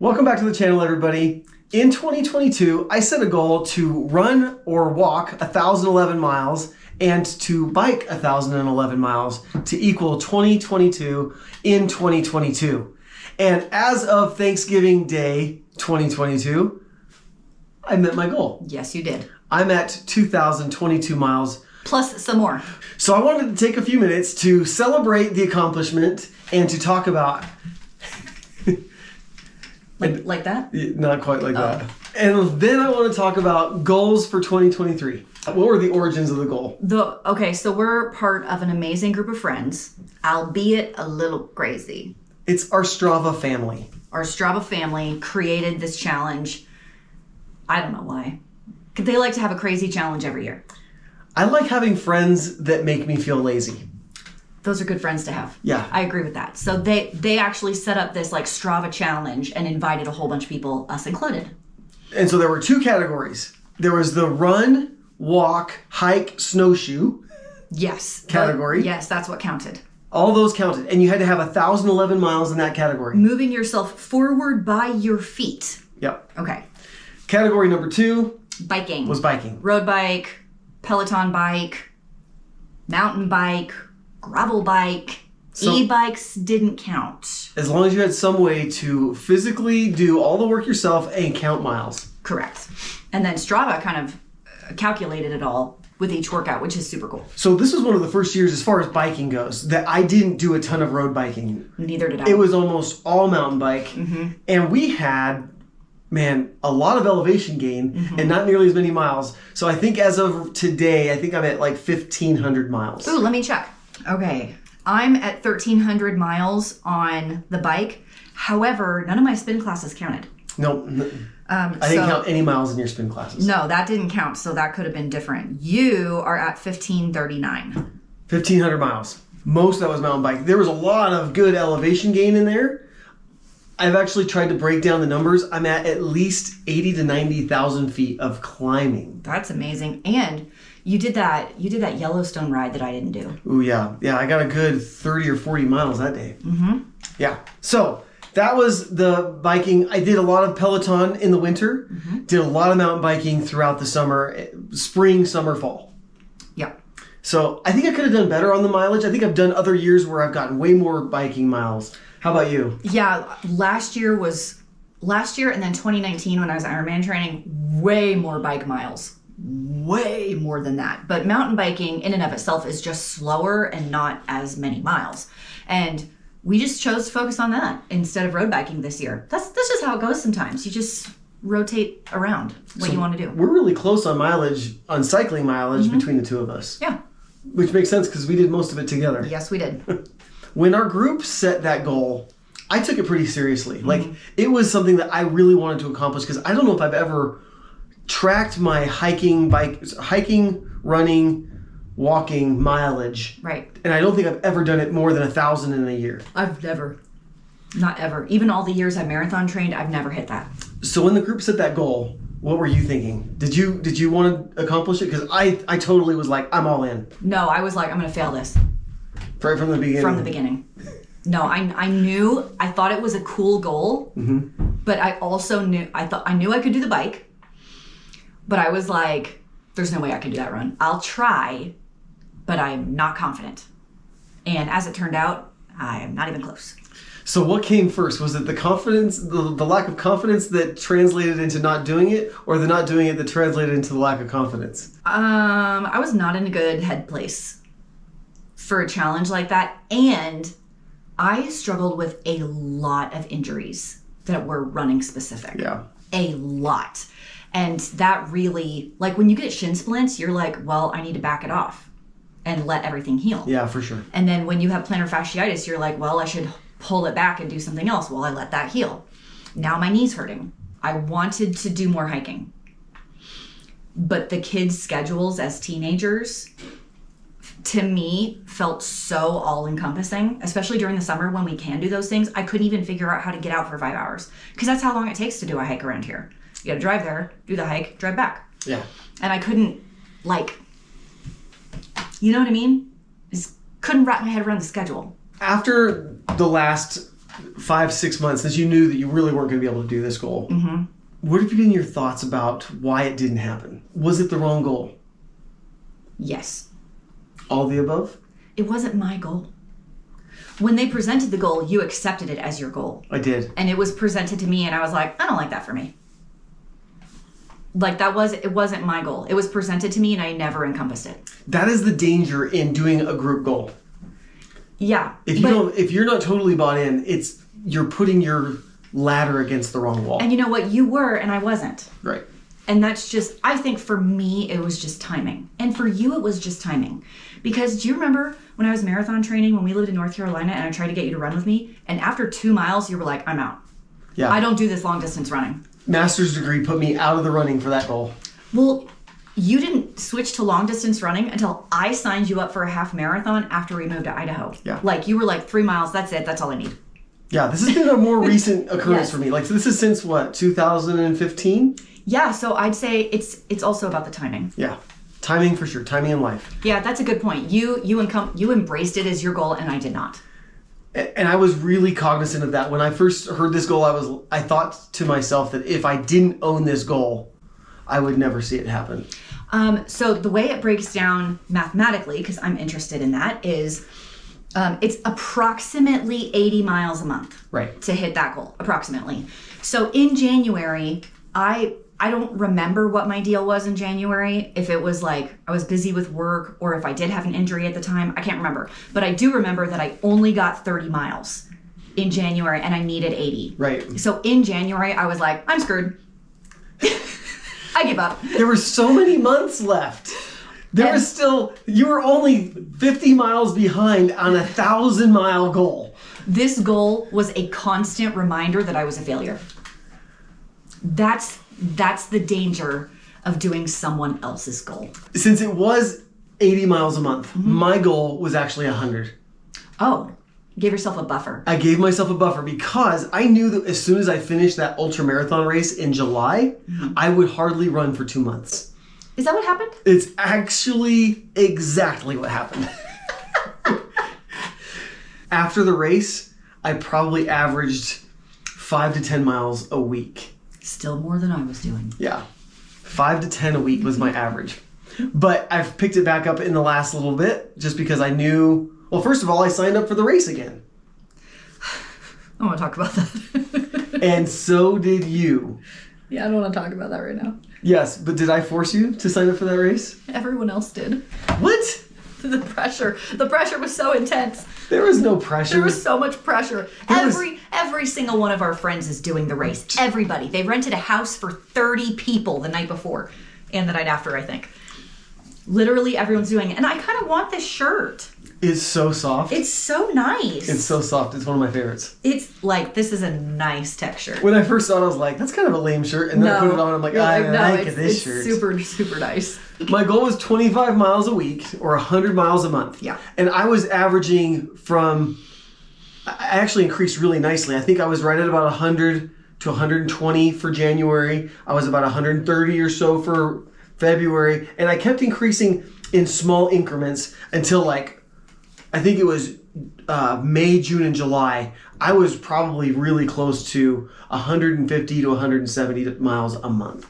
Welcome back to the channel, everybody. In 2022, I set a goal to run or walk 1,011 miles and to bike 1,011 miles to equal 2022 in 2022. And as of Thanksgiving Day 2022, I met my goal. Yes, you did. I'm at 2,022 miles. Plus some more. So I wanted to take a few minutes to celebrate the accomplishment and to talk about... Like that? Not quite like that. And then I want to talk about goals for 2023. What were the origins of the goal? Okay, so we're part of an amazing group of friends, albeit a little crazy. It's our Strava family. Our Strava family created this challenge. I don't know why. They like to have a crazy challenge every year. I like having friends that make me feel lazy. Those are good friends to have. Yeah. I agree with that. So they actually set up this like Strava challenge and invited a whole bunch of people, us included. And so there were two categories. There was the run, walk, hike, snowshoe. Yes. Category. Yes, that's what counted. All those counted. And you had to have 1,011 miles in that category. Moving yourself forward by your feet. Yep. Okay. Category number 2 Biking. was biking. Road bike, Peloton bike, mountain bike, gravel bike, e-bikes didn't count. As long as you had some way to physically do all the work yourself and count miles. Correct. And then Strava kind of calculated it all with each workout, which is super cool. So this was one of the first years as far as biking goes that I didn't do a ton of road biking. Neither did I. It was almost all mountain bike. Mm-hmm. And we had, a lot of elevation gain and not nearly as many miles. So I think as of today, I think I'm at like 1,500 miles. Ooh, let me check. Okay, I'm at 1,300 miles on the bike. However, none of my spin classes counted. No, I didn't count any miles in your spin classes. No, that didn't count, so that could have been different. You are at 1,539. 1,500 miles. Most of that was mountain bike. There was a lot of good elevation gain in there. I've actually tried to break down the numbers. I'm at least 80 to 90,000 feet of climbing. That's amazing. And you did that Yellowstone ride that I didn't do. Ooh, yeah. Yeah, I got a good 30 or 40 miles that day. Mm-hmm. Yeah. So that was the biking. I did a lot of Peloton in the winter. Mm-hmm. Did a lot of mountain biking throughout the summer, spring, summer, fall. Yeah. So I think I could have done better on the mileage. I think I've done other years where I've gotten way more biking miles. How about you? Yeah, last year and then 2019 when I was Ironman training, way more bike miles. Way more than that. But mountain biking in and of itself is just slower and not as many miles. And we just chose to focus on that instead of road biking this year. That's just how it goes sometimes. You just rotate around what you want to do. We're really close on mileage, on cycling mileage between the two of us. Yeah. Which makes sense because we did most of it together. Yes, we did. When our group set that goal, I took it pretty seriously. Like, it was something that I really wanted to accomplish because I don't know if I've ever tracked my hiking, running, walking mileage. Right. And I don't think I've ever done it more than 1,000 in a year. I've never. Not ever. Even all the years I marathon trained, I've never hit that. So when the group set that goal, what were you thinking? Did you want to accomplish it? Because I totally was like, I'm all in. No, I was like, I'm going to fail this. Right from the beginning? From the beginning. No, I thought it was a cool goal, but I also I knew I could do the bike, but I was like, there's no way I can do that run. I'll try, but I'm not confident. And as it turned out, I am not even close. So what came first? Was it the confidence, the lack of confidence that translated into not doing it, or the not doing it that translated into the lack of confidence? I was not in a good head place for a challenge like that, and I struggled with a lot of injuries that were running specific. Yeah. A lot. And that really, like when you get shin splints, you're like, well, I need to back it off and let everything heal. Yeah, for sure. And then when you have plantar fasciitis, you're like, well, I should pull it back and do something else. Well, I let that heal. Now my knee's hurting. I wanted to do more hiking. But the kids' schedules as teenagers, to me, felt so all-encompassing, especially during the summer when we can do those things. I couldn't even figure out how to get out for 5 hours because that's how long it takes to do a hike around here. You got to drive there, do the hike, drive back. Yeah. And I couldn't, you know what I mean? Just couldn't wrap my head around the schedule. After the last 5-6 months since you knew that you really weren't going to be able to do this goal, what have been your thoughts about why it didn't happen? Was it the wrong goal? Yes. All the above? It wasn't my goal. When they presented the goal, you accepted it as your goal. I did. And it was presented to me, and I was like, I don't like that for me. Like, it wasn't my goal. It was presented to me, and I never encompassed it. That is the danger in doing a group goal. Yeah. If you're not totally bought in, you're putting your ladder against the wrong wall. And you know what? You were, and I wasn't. Right. And that's just, I think for me, it was just timing. And for you, it was just timing. Because do you remember when I was marathon training, when we lived in North Carolina, and I tried to get you to run with me? And after 2 miles, you were like, I'm out. Yeah. I don't do this long distance running. Master's degree put me out of the running for that goal. Well, you didn't switch to long distance running until I signed you up for a half marathon after we moved to Idaho. Yeah. Like, you were like, 3 miles, that's it, that's all I need. Yeah, this has been a more recent occurrence Yes. for me. Like, so this is since what, 2015? Yeah, so I'd say it's also about the timing. Yeah. Timing for sure. Timing in life. Yeah, that's a good point. You embraced it as your goal, and I did not. And I was really cognizant of that. When I first heard this goal, I thought to myself that if I didn't own this goal, I would never see it happen. So the way it breaks down mathematically, because I'm interested in that, is it's approximately 80 miles a month. Right. To hit that goal, approximately. So in January, I don't remember what my deal was in January. If it was like I was busy with work or if I did have an injury at the time, I can't remember. But I do remember that I only got 30 miles in January and I needed 80. Right. So in January, I was like, I'm screwed. I give up. There were so many months left. You were only 50 miles behind on a 1,000-mile goal. This goal was a constant reminder that I was a failure. That's the danger of doing someone else's goal. Since it was 80 miles a month, my goal was actually 100. Oh, give yourself a buffer. I gave myself a buffer because I knew that as soon as I finished that ultra marathon race in July, I would hardly run for 2 months. Is that what happened? It's actually exactly what happened. After the race, I probably averaged 5 to 10 miles a week. Still more than I was doing. Yeah. 5 to 10 a week was my average. But I've picked it back up in the last little bit just because I knew, well, first of all, I signed up for the race again. I don't want to talk about that. And so did you. Yeah, I don't want to talk about that right now. Yes, but did I force you to sign up for that race? Everyone else did. What? The pressure was so intense. There was no pressure. There was so much pressure. Every single one of our friends is doing the race. Everybody. They rented a house for 30 people the night before and the night after, I think. Literally everyone's doing it. And I kind of want this shirt. It's so soft. It's so nice. It's so soft. It's one of my favorites. It's like, this is a nice texture. When I first saw it, I was like, that's kind of a lame shirt. And then I put it on, I'm like, I like this shirt. It's super, super nice. My goal was 25 miles a week or 100 miles a month. Yeah. And I was averaging I actually increased really nicely. I think I was right at about 100 to 120 for January. I was about 130 or so for February. And I kept increasing in small increments until I think it was May, June, and July. I was probably really close to 150 to 170 miles a month.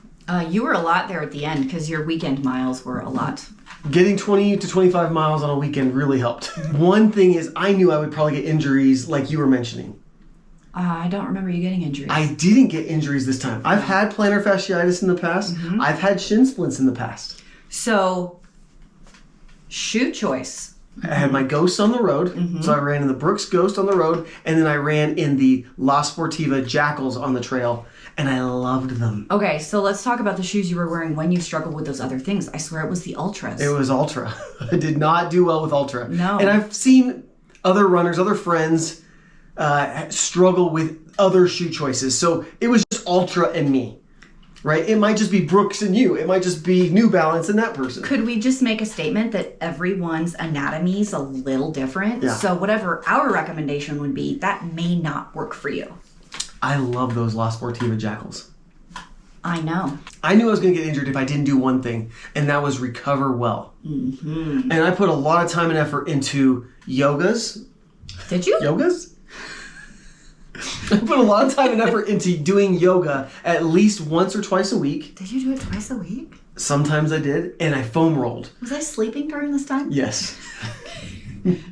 You were a lot there at the end because your weekend miles were a lot. Getting 20 to 25 miles on a weekend really helped. One thing is I knew I would probably get injuries like you were mentioning. I don't remember you getting injuries. I didn't get injuries this time. I've had plantar fasciitis in the past. I've had shin splints in the past. So, shoe choice. I had my Ghosts on the road. So I ran in the Brooks Ghost on the road. And then I ran in the La Sportiva Jackals on the trail. And I loved them. Okay, so let's talk about the shoes you were wearing when you struggled with those other things. I swear it was the Ultras. It was Ultra. I did not do well with Ultra. No. And I've seen other runners, other friends struggle with other shoe choices. So it was just Ultra and me, right? It might just be Brooks and you. It might just be New Balance and that person. Could we just make a statement that everyone's anatomy is a little different? Yeah. So whatever our recommendation would be, that may not work for you. I love those La Sportiva Jackals. I know. I knew I was going to get injured if I didn't do one thing, and that was recover well. And I put a lot of time and effort into yogas. Did you? Yogas? I put a lot of time and effort into doing yoga at least once or twice a week. Did you do it twice a week? Sometimes I did, and I foam rolled. Was I sleeping during this time? Yes.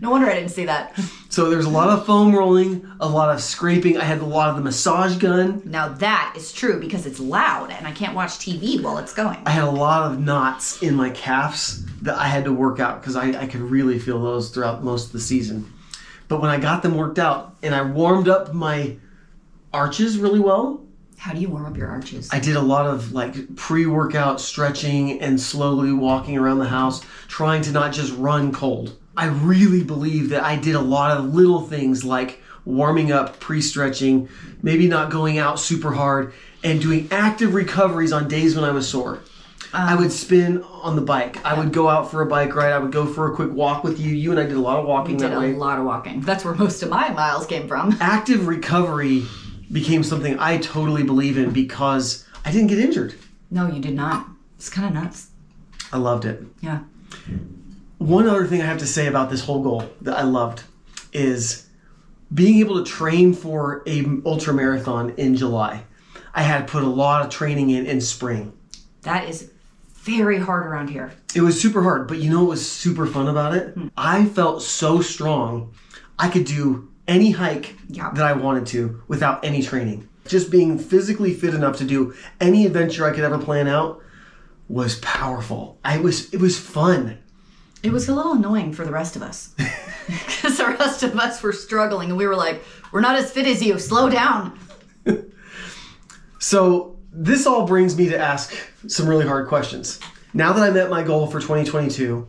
No wonder I didn't see that. So there's a lot of foam rolling, a lot of scraping. I had a lot of the massage gun. Now that is true because it's loud and I can't watch TV while it's going. I had a lot of knots in my calves that I had to work out because I could really feel those throughout most of the season. But when I got them worked out and I warmed up my arches really well. How do you warm up your arches? I did a lot of like pre-workout stretching and slowly walking around the house, trying to not just run cold. I really believe that I did a lot of little things like warming up, pre-stretching, maybe not going out super hard, and doing active recoveries on days when I was sore. I would spin on the bike. I would go out for a bike ride. I would go for a quick walk with you. You and I did a lot of walking that way. Did a lot of walking. That's where most of my miles came from. Active recovery became something I totally believe in because I didn't get injured. No, you did not. It's kind of nuts. I loved it. Yeah. One other thing I have to say about this whole goal that I loved is being able to train for a ultra marathon in July. I had put a lot of training in spring. That is very hard around here. It was super hard, but you know what was super fun about it? I felt so strong. I could do any hike that I wanted to without any training. Just being physically fit enough to do any adventure I could ever plan out was powerful. It was fun. It was a little annoying for the rest of us. Because the rest of us were struggling and we were like, we're not as fit as you. Slow down. So this all brings me to ask some really hard questions. Now that I met my goal for 2022,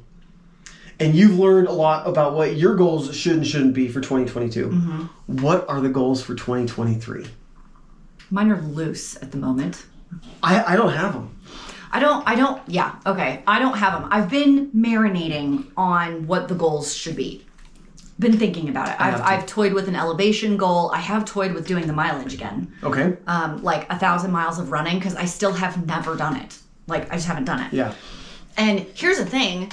and you've learned a lot about what your goals should and shouldn't be for 2022, what are the goals for 2023? Mine are loose at the moment. I don't have them. I don't have them. I've been marinating on what the goals should be. Been thinking about it. I've toyed with an elevation goal. I have toyed with doing the mileage again. Okay. Like 1,000 miles of running because I still have never done it. Like I just haven't done it. Yeah. And here's the thing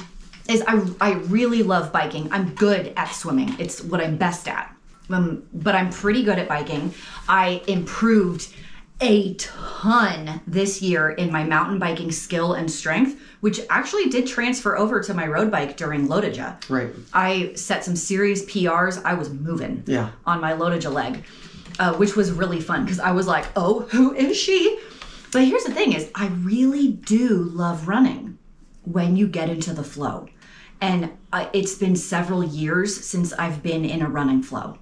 is I really love biking. I'm good at swimming. It's what I'm best at. But I'm pretty good at biking. I improved a ton this year in my mountain biking skill and strength, which actually did transfer over to my road bike during Lodaja. Right. I set some serious PRs. I was moving on my Lodaja leg, which was really fun because I was like, oh, who is she? But here's the thing is I really do love running when you get into the flow. And it's been several years since I've been in a running flow.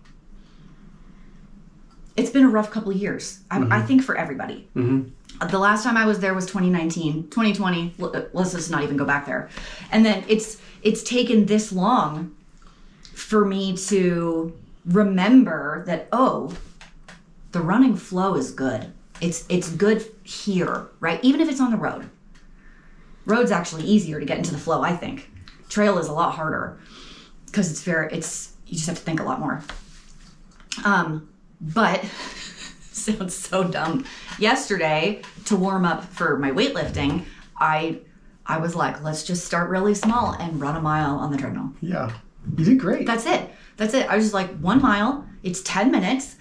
It's been a rough couple of years, I think, for everybody. The last time I was there was 2019. 2020, let's just not even go back there. And then it's taken this long for me to remember that, oh, the running flow is good. It's good here, right? Even if it's on the road. Road's actually easier to get into the flow, I think. Trail is a lot harder because you just have to think a lot more. But sounds so dumb. Yesterday, to warm up for my weightlifting, I was like, let's just start really small and run a mile on the treadmill. Yeah. You did great. That's it. I was just like, 1 mile, it's 10 minutes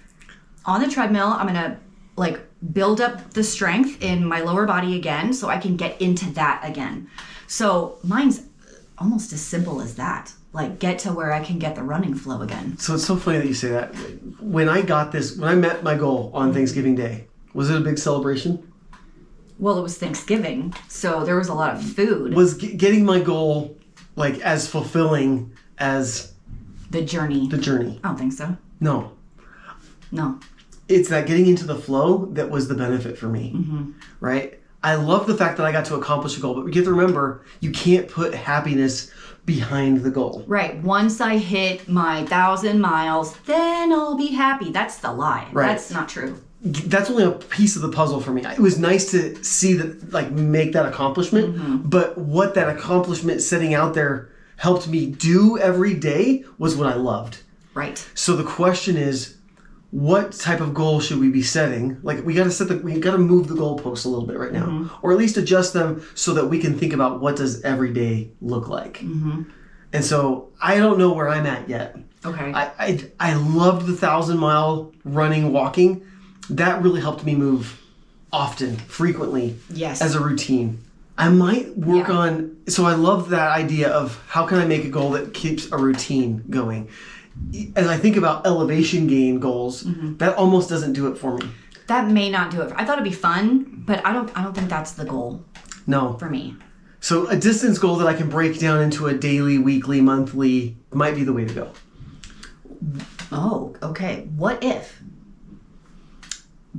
on the treadmill. I'm going to like build up the strength in my lower body again so I can get into that again. So mine's almost as simple as that. Like get to where I can get the running flow again. So it's so funny that you say that. When I met my goal on Thanksgiving Day, was it a big celebration? Well, it was Thanksgiving, so there was a lot of food. Was getting my goal like as fulfilling as the journey? The journey. I don't think so. No. it's that getting into the flow that was the benefit for me, right? I love the fact that I got to accomplish a goal, but we have to remember, you can't put happiness behind the goal. Right. Once I hit my 1,000 miles, then I'll be happy. That's the lie. Right. That's not true. That's only a piece of the puzzle for me. It was nice to see that, like, make that accomplishment, but what that accomplishment setting out there helped me do every day was what I loved. Right. So the question is, what type of goal should we be setting? Like, we got to move the goalposts a little bit right now, or at least adjust them so that we can think about what does every day look like. And so I don't know where I'm at yet. Okay. I loved the 1,000-mile running, walking. That really helped me move often, frequently, Yes. as a routine. I might work on, so I love that idea of how can I make a goal that keeps a routine going. As I think about elevation gain goals, that almost doesn't do it for me. That may not do it. I thought it'd be fun, but I don't think that's the goal No. for me. So a distance goal that I can break down into a daily, weekly, monthly might be the way to go. Oh, okay. What if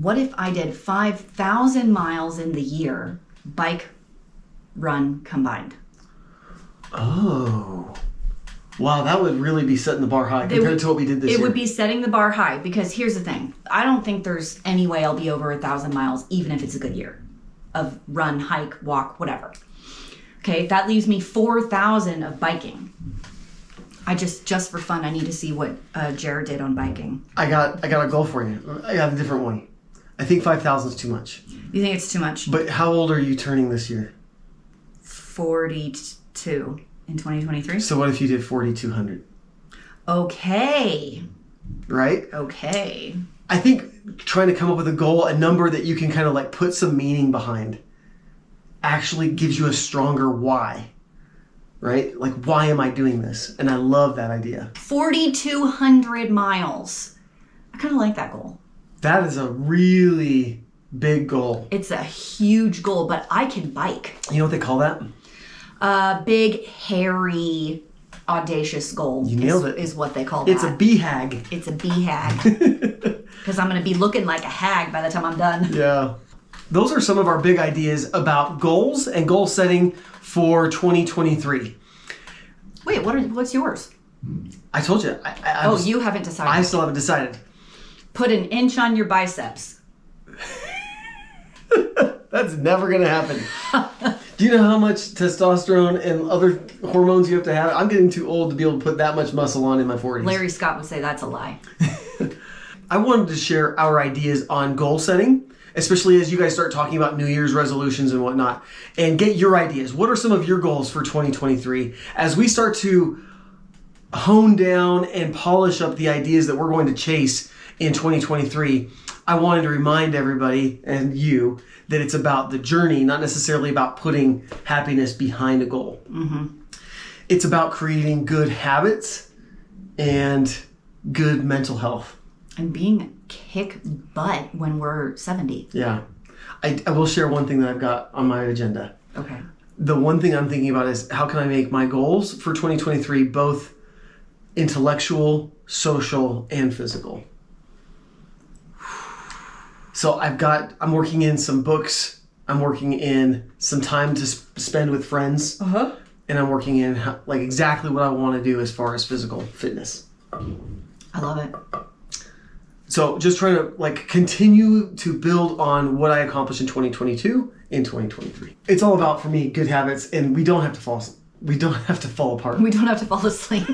I did 5,000 miles in the year, bike, run combined? Oh. Wow, that would really be setting the bar high compared to what we did this year. It would be setting the bar high because here's the thing. I don't think there's any way I'll be over 1,000 miles, even if it's a good year of run, hike, walk, whatever. Okay, that leaves me 4,000 of biking. I just for fun, I need to see what Jared did on biking. I got a goal for you. I got a different one. I think 5,000 is too much. You think it's too much? But how old are you turning this year? 42 in 2023. So what if you did 4,200? Okay. Right? Okay. I think trying to come up with a goal, a number that you can kind of like put some meaning behind, actually gives you a stronger why. Right? Like, why am I doing this? And I love that idea. 4,200 miles. I kind of like that goal. That is a really big goal. It's a huge goal, but I can bike. You know what they call that? Big, hairy, audacious goal. You nailed it. Is what they call that. It's a BHAG. It's a BHAG. Because I'm going to be looking like a hag by the time I'm done. Yeah. Those are some of our big ideas about goals and goal setting for 2023. Wait, what's yours? I told you. You haven't decided. I still haven't decided. Put an inch on your biceps. That's never going to happen. Do you know how much testosterone and other hormones you have to have? I'm getting too old to be able to put that much muscle on in my 40s. Larry Scott would say that's a lie. I wanted to share our ideas on goal setting, especially as you guys start talking about New Year's resolutions and whatnot, and get your ideas. What are some of your goals for 2023? As we start to hone down and polish up the ideas that we're going to chase in 2023, I wanted to remind everybody and you that it's about the journey, not necessarily about putting happiness behind a goal. Mm-hmm. It's about creating good habits and good mental health. And being kick butt when we're 70. Yeah. I will share one thing that I've got on my agenda. Okay. The one thing I'm thinking about is how can I make my goals for 2023 both intellectual, social, and physical. So I'm working in some books. I'm working in some time to spend with friends. Uh-huh. And I'm working in like exactly what I want to do as far as physical fitness. I love it. So just trying to like continue to build on what I accomplished in 2022 in 2023. It's all about, for me, good habits, and we don't have to fall apart. We don't have to fall asleep.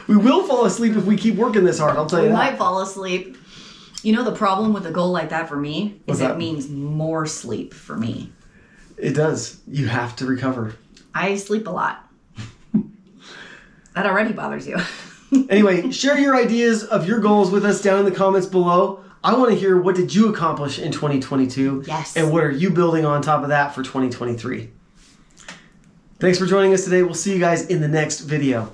We will fall asleep if we keep working this hard, I'll tell you We that. might fall asleep. You know the problem with a goal like that for me What's is that? it means more sleep for me. It does. You have to recover. I sleep a lot. That already bothers you. Anyway, share your ideas of your goals with us down in the comments below. I want to hear, what did you accomplish in 2022? Yes. And what are you building on top of that for 2023? Thanks for joining us today. We'll see you guys in the next video.